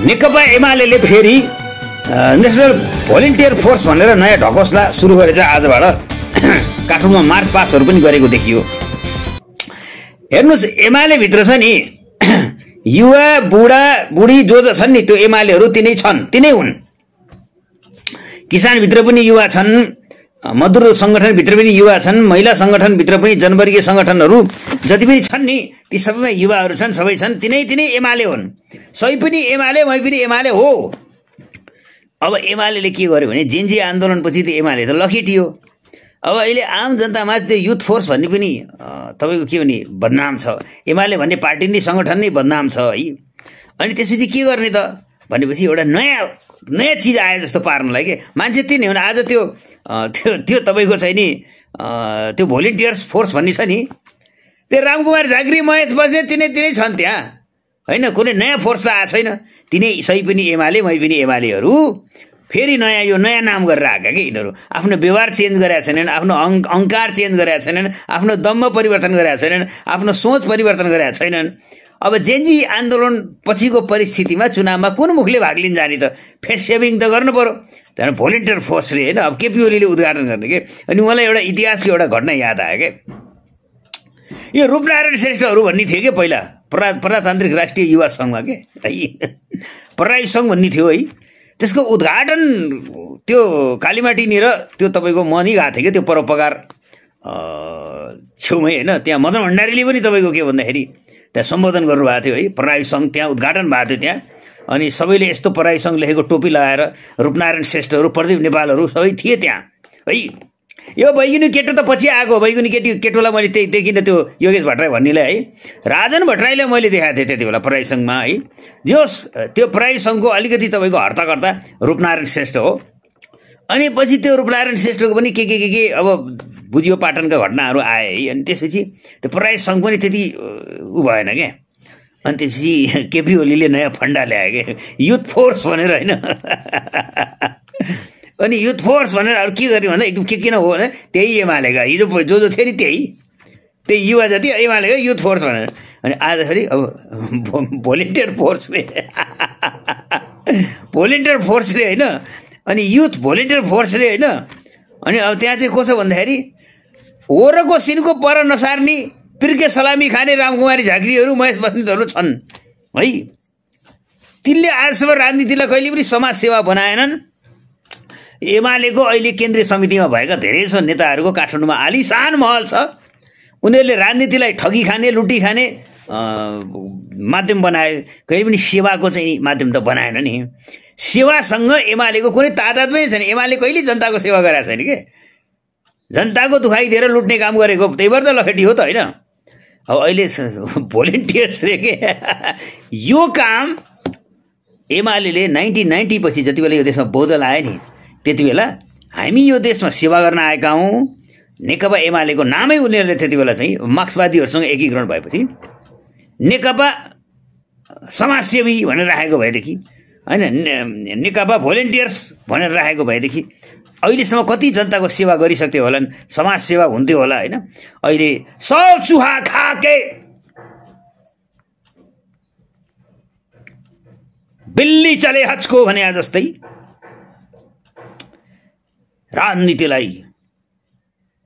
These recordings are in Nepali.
नेकपा एमाले फेरि नेशनल भोलिन्टियर फोर्स भनेर नयाँ ढकोसला सुरु गरेछ। आजबाट काठमाडौँमा मार्च पासहरू पनि गरेको देखियो। हेर्नुहोस्, एमाले भित्र छ नि युवा बुढा बुढी जो छन् नि त्यो एमालेहरू तिनै छन्, तिनै हुन्। किसान भित्र पनि युवा छन्, मजदुर संगठन भित्र पनि युवा छन्, महिला संगठन भित्र पनि जनवर्गीय संगठनहरू जति पनि छन् नि ती सबैमा युवाहरू छन्, सबै छन्, तिनै एमाले हुन्। सबै पनि एमाले, मै पनि एमाले हो। अब एमाले के गर्यो भने जेनजी आन्दोलनपछि त्यो एमाले त लखेटियो। अब अहिले आम जनतामा त्यो युथ फोर्स भन्ने पनि तपाईको के भने बदनाम छ। एमाले भन्ने पार्टी नै संगठन नै बदनाम छ है। अनि त्यसपछि के गर्ने त भनेपछि एउटा नयाँ चिज आयो जस्तो पार्नलाई के मान्छे तिनै हुन्। आज त्यो तपाईको चाहिँ नि त्यो भोलिन्टियर्स फोर्स भन्ने छ नि, त्यो रामकुमार झाँक्री महेश बस्ने तिनै छन् त्यहाँ हैन। कुनै नयाँ फोर्स आएको छैन। तिनै सही पनि एमाले, मै पनि एमालेहरू फेरि यो नयाँ नाम गरेर आएका के यिनीहरू। आफ्नो व्यवहार चेन्ज गरेका छैनन्, आफ्नो अहंकार चेन्ज गरेका छैनन्, आफ्नो दम्म परिवर्तन गरेका छैनन्, आफ्नो सोच परिवर्तन गरेका छैनन्। अब जेनजी आन्दोलन पछिको परिस्थितिमा चुनावमा कुन मुखले भाग लिन जाने त? फेस सेभिङ त गर्नु पर्यो। त्यहाँदेखि भोलिन्टियर फोर्सले होइन अब केपी ओलीले उद्घाटन गर्ने के। अनि मलाई एउटा इतिहासको एउटा घटना याद आयो के। यो रूपनारायण श्रेष्ठहरू भन्ने थियो कि पहिला प्रजातान्त्रिक राष्ट्रिय युवा सङ्घमा के है, प्रराई सङ्घ भन्ने थियो है। त्यसको उद्घाटन त्यो कालीमाटीनिर त्यो तपाईँको मनी गएको थियो कि त्यो परोपकार छेउमै होइन। त्यहाँ मदन भण्डारीले पनि तपाईँको के भन्दाखेरि त्यहाँ सम्बोधन गर्नुभएको थियो है। प्रराई सङ्घ त्यहाँ उद्घाटन भएको थियो त्यहाँ। अनि सबैले यस्तो प्रराई सङ्घ लेखेको टोपी लगाएर रूपनारायण श्रेष्ठहरू, प्रदीप नेपालहरू सबै थिए त्यहाँ है। यो बैगुनी केटो त पछि आएको। बैगुनी केटोलाई मैले त्यही देखिनँ, त्यो योगेश भट्टराई भन्नेलाई है। राजन भट्टराईलाई मैले देखाएको थिएँ त्यति बेला प्रराई सङ्घमा है। जोस् त्यो प्रराई सङ्घको अलिकति तपाईँको हर्ताकर्ता रूपनारायण श्रेष्ठ हो। अनि पछि त्यो रूपनारायण श्रेष्ठको पनि के अब बुझियो पाटनका घटनाहरू आए है। अनि त्यसपछि त्यो प्रराई सङ्घ पनि त्यति उ भएन क्या। अनि त्यसपछि केपी ओलीले नयाँ फन्डा ल्यायो क्या, युथ फोर्स भनेर होइन। अनि युथ फोर्स भनेर अरू के गर्ने भन्दा एकदम के किन हो भने त्यही एमालेका हिजो जो थियो नि त्यही युवा जति एमालेका युथ फोर्स भनेर। अनि आज फेरि अब भोलिन्टियर फोर्सले होइन, अनि युथ भोलिन्टियर फोर्सले होइन। अनि अब त्यहाँ चाहिँ को छ भन्दाखेरि ओरको सिनको पर नसार्ने, पिर्के सलामी खाने रामकुमारी झाँक्रीहरू, महेश बस्नेतहरू छन् है। तिनले आजसम्म राजनीतिलाई कहिले पनि समाज सेवा बनाएनन्। एमालेको अहिले केन्द्रीय समितिमा भएका धेरै छ नेताहरूको काठमाडौँमा आलिसान महल छ। उनीहरूले राजनीतिलाई ठगी खाने, लुटी खाने माध्यम बनाए, कहिले पनि सेवाको चाहिँ माध्यम त बनाएन नि। सेवासँग एमालेको कुनै तादाद पनि छैन। एमाले कहिले जनताको सेवा गरेको छैन के। जनताको दुखाइ दिएर लुट्ने काम गरेको, त्यही भएर त लखेटी हो त होइन। अब अहिले भोलिन्टियर्सले के यो काम एमाले 1990 पछि जति बेला यो देशमा बदल आयो नि त्यति बेला हामी यो देशमा सेवा गर्न आएका हौँ। नेकपा एमालेको नामै उनीहरूले त्यति बेला चाहिँ मार्क्सवादीहरूसँग एकीकरण भएपछि नेकपा समाजसेवी भनेर राखेको भएदेखि होइन, नेकपा भोलिन्टियर्स भनेर राखेको भएदेखि अहिलेसम्म कति जनताको सेवा गरिसक्थ्यो होलान्, समाज सेवा हुन्थ्यो होला होइन। अहिले 100 चुहा खाके बिल्ली चले हचको भने जस्तै राजनीतिलाई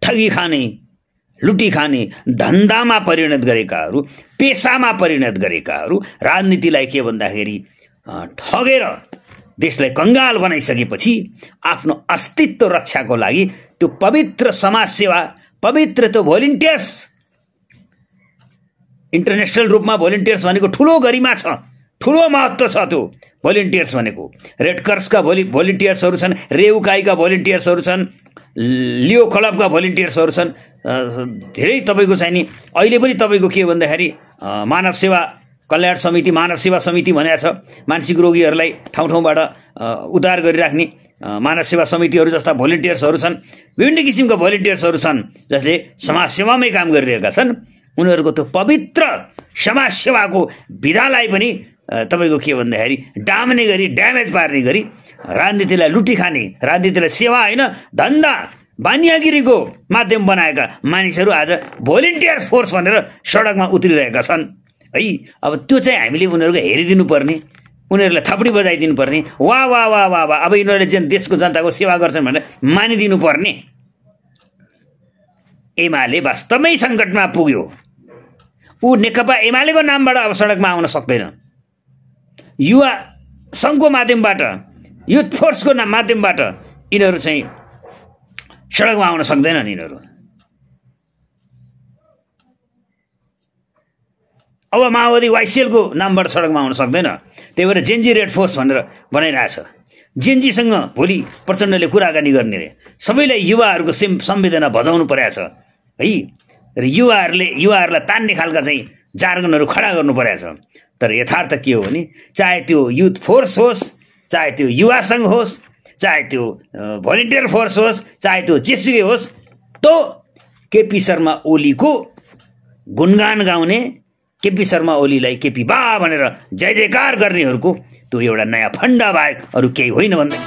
ठगी खाने, लुटी खाने धन्दामा परिणत गरेकाहरू, पेसामा परिणत गरेकाहरू राजनीतिलाई के भन्दाखेरि ठगेर देशलाई कंगाल बनाइसकेपछि आफ्नो अस्तित्व रक्षाको लागि त्यो पवित्र समाजसेवा, पवित्र त्यो भोलिन्टियर्स, इन्टरनेसनल रूपमा भोलिन्टियर्स भनेको ठुलो गरिमा छ, ठुलो महत्त्व छ। त्यो भोलिन्टियर्स भनेको रेड क्रसका भोलिन्टियर्सहरू छन्, रेउकाईका भोलिन्टियर्सहरू छन्, लियो क्लबका भोलिन्टियर्सहरू छन्। धेरै तपाईँको चाहिँ नि अहिले पनि तपाईँको के भन्दाखेरि मानव सेवा कल्याण समिति, मानव सेवा समिति भनेको छ। मानसिक रोगीहरूलाई ठाउँ ठाउँबाट उद्धार गरिराख्ने मानव सेवा समितिहरू जस्ता भोलिन्टियर्सहरू छन्। विभिन्न किसिमका भोलिन्टियर्सहरू छन् जसले समाजसेवामै काम गरिरहेका छन्। उनीहरूको त्यो पवित्र समाजसेवाको विधालाई पनि तपाईँको के भन्दाखेरि डाम्ने गरी, ड्यामेज पार्ने गरी राजनीतिलाई लुटी खाने, राजनीतिलाई सेवा होइन धन्दा बानियागिरीको माध्यम बनाएका मानिसहरू आज भोलिन्टियर फोर्स भनेर सडकमा उत्रिरहेका छन् है। अब त्यो चाहिँ हामीले उनीहरूको हेरिदिनु पर्ने, उनीहरूलाई थपडी बजाइदिनु पर्ने, वाह वाह वाह वाह वाह, अब यिनीहरूले चाहिँ देशको जनताको सेवा गर्छन् भनेर मानिदिनु पर्ने। एमाले वास्तवमै सङ्कटमा पुग्यो। ऊ नेकपा एमालेको नामबाट अब सडकमा आउन सक्दैन। युवा सङ्घको माध्यमबाट, युथ फोर्सको माध्यमबाट यिनीहरू चाहिँ सडकमा आउन सक्दैनन्। यिनीहरू अब माओवादी वाइसिएलको नामबाट सडकमा आउन सक्दैन। त्यही भएर जेन्जी रेड फोर्स भनेर बनाइरहेछ। जेन्जीसँग भोलि प्रचण्डले कुराकानी गर्ने रे। सबैलाई युवाहरूको संवेदना भजाउनु परेको छ है, र युवाहरूलाई तान्ने खालका चाहिँ जार्गनहरू खडा गर्नु परेको छ। तर यथार्थ के हो भने, चाहे त्यो युथ फोर्स होस्, चाहे त्यो युवा सङ्घ होस्, चाहे त्यो भोलिन्टियर फोर्स होस्, चाहे त्यो जेसुकै होस्, तो केपी शर्मा ओलीको गुणगान गाउने, केपी शर्मा ओलीलाई केपी बा भनेर जय जयकार गर्नेहरूको त्यो एउटा नयाँ फन्डा बाहेक अरू केही होइन भन्दै।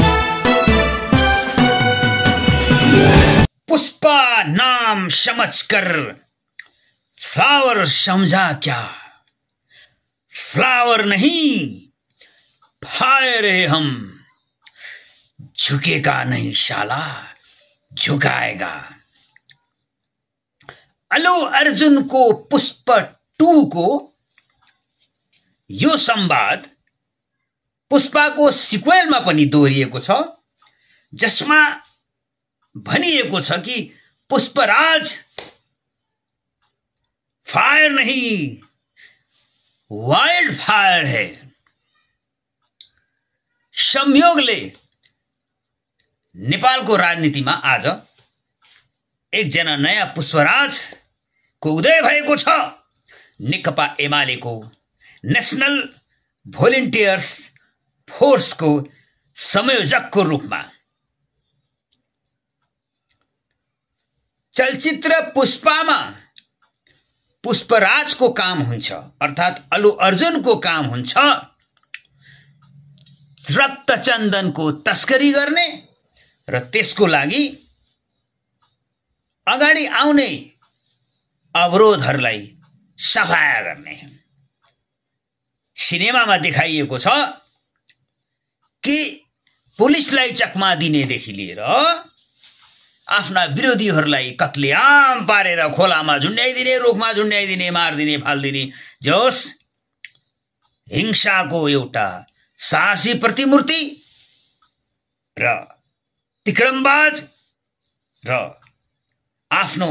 पुष्पा नाम समझकर फ्लावर समझा क्या, फ्लावर नहीं फायर है हम, झुकेगा नहीं शाला झुकाएगा। अल्लू अर्जुन को पुष्प 2 को यो संवाद पुष्पाको सिक्वेलमा पनि दोहोरिएको छ, जसमा भनिएको छ कि पुष्पराज फायर नहीं वाइल्ड फायर है। संयोगले नेपालको राजनीतिमा आज एकजना नयाँ पुष्पराज को उदय भएको छ। नेकपा एमालेको नेशनल भोलिन्टियर्स फोर्सको संयोजकको रूपमा। चलचित्र पुष्पामा पुष्पराजको काम हुन्छ, अर्थात् अल्लू अर्जुनको काम हुन्छ रक्तचन्दनको तस्करी गर्ने र त्यसको लागि अगाडि आउने अवरोधहरूलाई सफाया गर्ने। सिनेमामा देखाइएको छ कि पुलिसलाई चकमा दिनेदेखि लिएर आफ्ना विरोधीहरूलाई कत्लेआम पारेर खोलामा झुन्ड्याइदिने, रुखमा झुन्ड्याइदिने, मारिदिने, फाल्दिने, जोस हिंसाको एउटा साहसी प्रतिमूर्ति र तिक्रमबाज र आफ्नो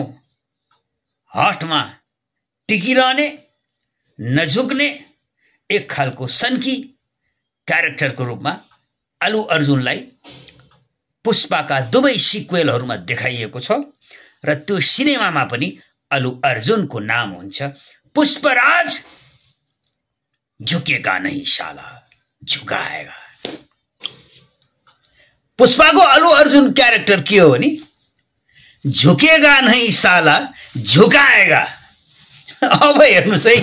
हटमा टिकिरहने, नझुक्ने एक खालको सन्की क्यारेक्टरको रूपमा अल्लू अर्जुनलाई पुष्पाका दुवै सिक्वेलहरूमा देखाइएको छ र त्यो सिनेमामा पनि अल्लू अर्जुनको नाम हुन्छ पुष्पराज। झुकेगा नहीं साला झुकाएगा। पुष्पाको अल्लू अर्जुन क्यारेक्टर के हो भने झुकेगा नहीं साला झुकाएगा। अब हेर्नुस् है,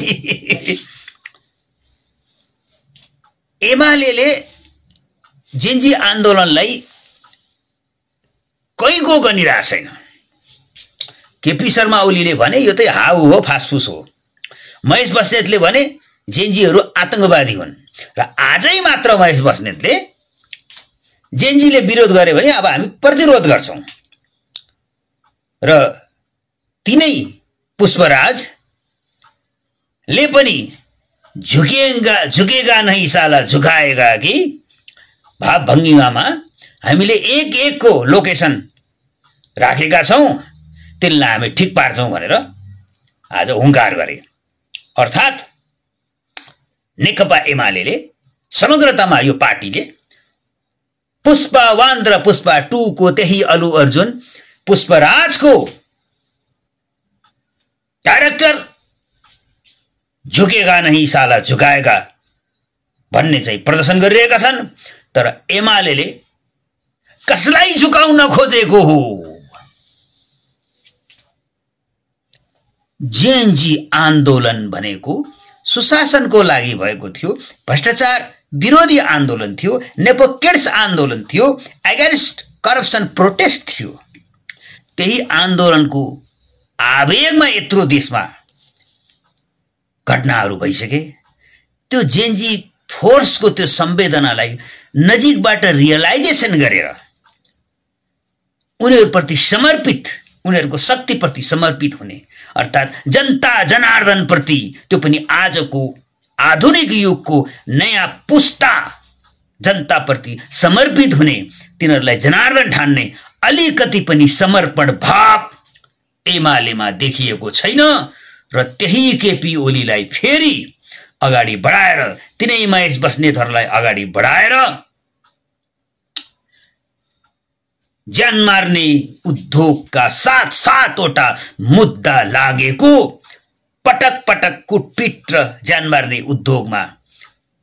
एमालेले जेन्जी आन्दोलनलाई कोही को गनिरहेको छैन। केपी शर्मा ओलीले भने यो त हाउ हो, फासफुस हो। महेश बस्नेतले भने जेन्जीहरू आतंकवादी हुन् र आजै मात्र महेश बस्नेतले जेन्जीले विरोध गरे भने अब हामी प्रतिरोध गर्छौं र तिनै पुष्पराज ले पनि झुकेगा नहीं साला झुकाएगा कि भाव भङ्गिमामा हामीले एक एकको लोकेसन राखेका छौं, त्यसलाई हामी ठिक पार्छौं भनेर आज हुंकार गरे। अर्थात् नेकपा एमालेले समग्रतामा यो पार्टीले पुष्पा 1 र पुष्पा 2 को त्यही अल्लू अर्जुन पुष्पराजको क्यारेक्टर झुकेगा नहीं साला झुकाएगा भन्ने चाहिँ प्रदर्शन गरिरहेका छन्। तर एमालेले कसलाई झुकाउन खोजेको हो? जेएनजी आन्दोलन भनेको सुशासनको लागि भएको थियो, भ्रष्टाचार विरोधी आन्दोलन थियो, नेपोकिड्स आन्दोलन थियो, अगेन्स्ट करप्सन प्रोटेस्ट थियो। त्यही आन्दोलनको आवेगमा यत्रो देशमा घटनाहरू भइसके। त्यो जेएनजी फोर्सको त्यो संवेदनालाई नजिकबाट रियलाइजेसन गरेर उनीहरुप्रति समर्पित, उनीहरुको शक्तिप्रति समर्पित हुने, अर्थात् जनता जनार्दन प्रति, त्यो पनि आजको आधुनिक युगको नयाँ पुस्ता जनताप्रति समर्पित हुने, तिनीहरूलाई जनार्दन ठान्ने अलिकति पनि समर्पण भाव एमालेमा देखिएको छैन र त्यही केपी ओलीलाई फेरि अगाडि बढाएर, तिनै महेश बस्नेतहरुलाई अगाडि बढाएर ज्यान मार्ने उद्योगका 7-7वटा मुद्दा लागेको, पटक पटक कुटपिट र ज्यान मार्ने उद्योगमा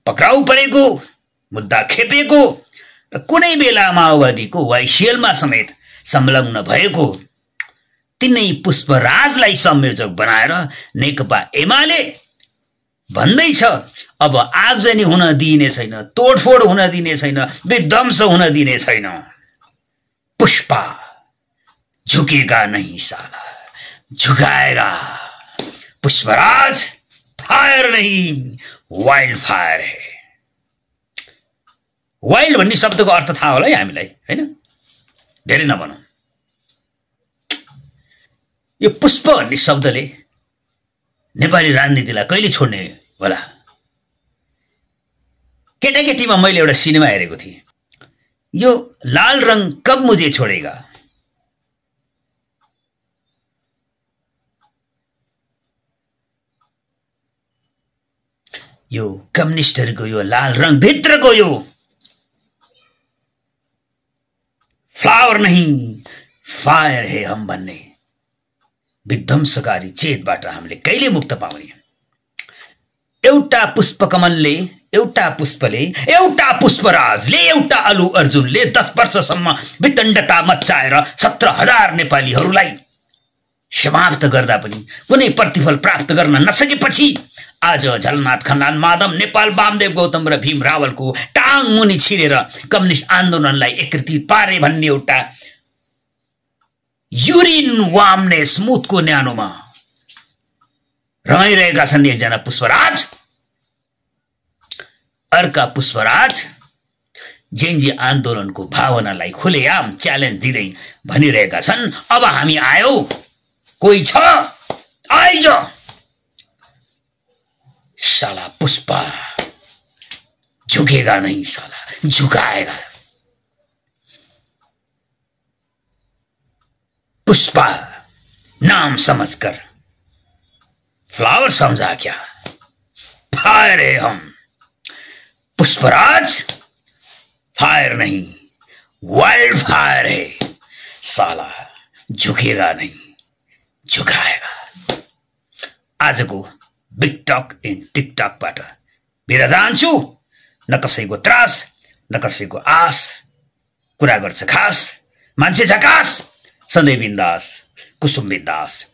पक्राउ परेको, मुद्दा खेपेको र कुनै बेला माओवादीको वाइसिएलमा समेत संलग्न भएको तिनै पुष्पराजलाई संयोजक बनाएर नेकपा एमाले भन्दैछ अब आगजनी हुन दिइने छैन, तोडफोड हुन दिने छैन, विध्वंस हुन दिने छैन। पुष्पा झुकेगा नहीं साला, झुकाएगा। पुष्पराज फायर नहीं वाइल्ड फायर है। वाइल्ड भन्ने शब्दको अर्थ थाहा होला है हामीलाई, हैन? धेरै नभनौं। यो पुष्प भन्ने शब्दले नेपाली राजनीतिलाई कहिले छोड्ने होला? केटाकेटीमा मैले एउटा सिनेमा हेरेको थिएँ, यो लाल रंग कब मुझे छोडेगा। यो कम्युनिस्टहरुको यो लाल रंग भित्रको यो फ्लावर नहीं फायर है हम भन्ने विध्वंसकारी चेतबाट हामीले कहिले मुक्त पाउने? एउटा पुष्पकमलले, एउटा पुष्पले, एउटा पुष्पराजले, एउटा अलु अर्जुनले 10 वर्षसम्म वितण्डता मच्चाएर 17,000 नेपालीहरूलाई समाप्त गर्दा पनि कुनै प्रतिफल प्राप्त गर्न नसकेपछि आज झलनाथ खनाल, माधव नेपाल, वामदेव गौतम र भीम रावलको टाङ मुनि छिरेर कम्युनिस्ट आन्दोलनलाई एकीकृत पारे भन्ने एउटा युरिन वामने स्मुथको न्यानोमा रमाइरहेका छन् एकजना पुष्पराज, अर्का पुष्पराज जेनजी आन्दोलनको भावनालाई खुलेआम च्यालेन्ज दिँदै भनिरहेका छन् अब हामी आयौ, कोही छ आइज। साला पुष्पा झुकेगा नहीं साला, झुकाएगा। पुष्पा नाम समझकर फ्लावर समझा क्या? फायर है हम। पुष्पराज फायर नहीं वाइल्ड फायर है साला, झुकेगा नहीं झुकाएगा। आजको बिग टक इन टिकटकबाट बिदा जान्छु। न कसैको त्रास, न कसैको आस, कुरा गर्छ खास, मान्छे झकास, सधैँ बिन्दास, कुसुम बिन्दास।